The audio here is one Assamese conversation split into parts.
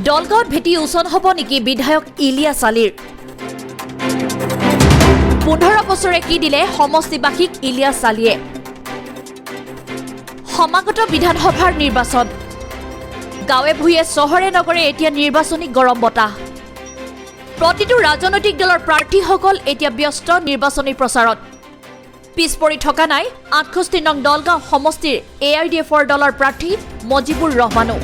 দলগাঁৱত ভেটি উচন হ'ব নেকি বিধায়ক ইলিয়াছ আলীৰ 15 বছৰে কি দিলে সমষ্টিবাসীক ইলিয়াছ আলীয়ে সমাগত বিধানসভাৰ নিৰ্বাচন গাঁৱে ভূঞে চহৰে নগৰে এতিয়া নিৰ্বাচনী গৰম বতাহ প্ৰতিটো ৰাজনৈতিক দলৰ প্ৰাৰ্থীসকল এতিয়া ব্যস্ত নিৰ্বাচনী প্ৰচাৰত পিছপৰি থকা নাই 68 নং দলগাঁও সমষ্টিৰ AIDFৰ দলৰ প্ৰাৰ্থী মজিবুৰ ৰহমানো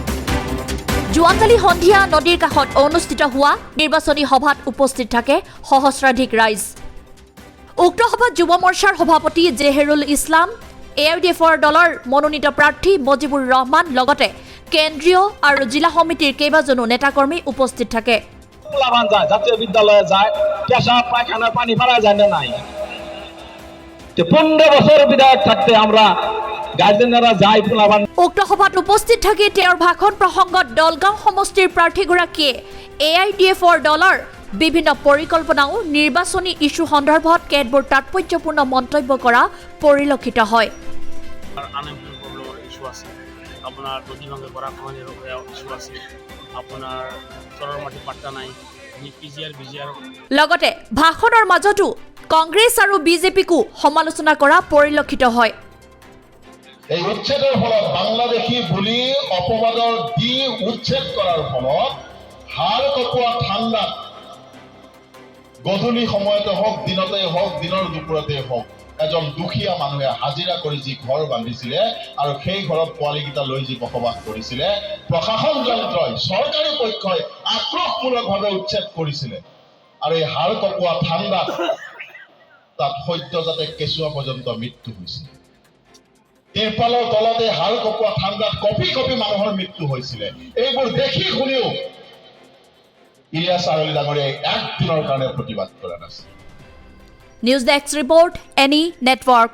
যোৱাকালি সন্ধিয়া নদীৰ কাষত অনুষ্ঠিত হোৱা নিৰ্বাচনী সভাত উপস্থিত থাকে সহস্ৰাধিক ৰাইজ উক্ত সভাত যুৱ মৰ্চাৰ সভাপতি জেহেৰুল ইছলাম AIDFৰ দলৰ মনোনীত প্ৰাৰ্থী মজিবুৰ ৰহমান লগতে কেন্দ্ৰীয় আৰু জিলা সমিতিৰ কেইবাজনো নেতাকৰ্মী উপস্থিত থাকে জাতীয় বিদ্যালয়ে যায় পেশাব পায়খানার পানি ভরা যায় না নাই 15 বছর বিধায়ক থাকতে আমরা গার্জেনরা যাই পোলাবান উক্ত সভাত উপস্থিত থাকি তেওঁৰ ভাষণ প্ৰসংগত দলগাঁও সমষ্টিৰ প্ৰাৰ্থীগৰাকীয়ে AIDFৰ দলৰ বিভিন্ন পৰিকল্পনাও নিৰ্বাচনী ইস্যু সন্দৰ্ভত কেতবোৰ তাৎপৰ্যপূৰ্ণ মন্তব্য কৰা পৰিলক্ষিত হয় আপনাৰ নদী ভাঙে পড়া খাওয়ানোৰ ইস্যু আছে আপনাৰ চৰৰ মাটি পাট্টা নাই পিজিআৰ বিজিআৰ লগতে ভাষণৰ মাজতো কংগ্ৰেছ আৰু বিজেপিকো সমালোচনা কৰা পৰিলক্ষিত হয় এই উচ্ছেদেৰ ফলত বাংলাদেশী বুলি অপবাদৰ দি উচ্ছেদ কৰাৰ ফলত হাড় কপোৱা ঠাণ্ডাত গধূলি সময়তে হওক দিনতে হওক দিনৰ দুপৰতে হওক এজন দুখীয়া মানুহে হাজিৰা কৰি যি ঘৰ বান্ধিছিলে আৰু সেই ঘৰত পোৱালীকেইটা লৈ যি বসবাস কৰিছিলে প্ৰশাসন যন্ত্ৰই চৰকাৰী পক্ষই আক্ৰোশমূলকভাৱে উচ্ছেদ কৰিছিলে আৰু এই হাড় কপোৱা ঠাণ্ডাত তাত সদ্যজাতে কেঁচুৱা পৰ্যন্ত মৃত্যু হৈছিল তিৰপালৰ তলতে হাড় কপোৱা ঠাণ্ডাত কপি কপি মানুহৰ মৃত্যু হৈছিলে এইবোৰ দেখি শুনিও ইলিয়াছ আলী ডাঙৰীয়াই একদিনৰ কাৰণে প্ৰতিবাদ কৰা নাছিল news desk report any network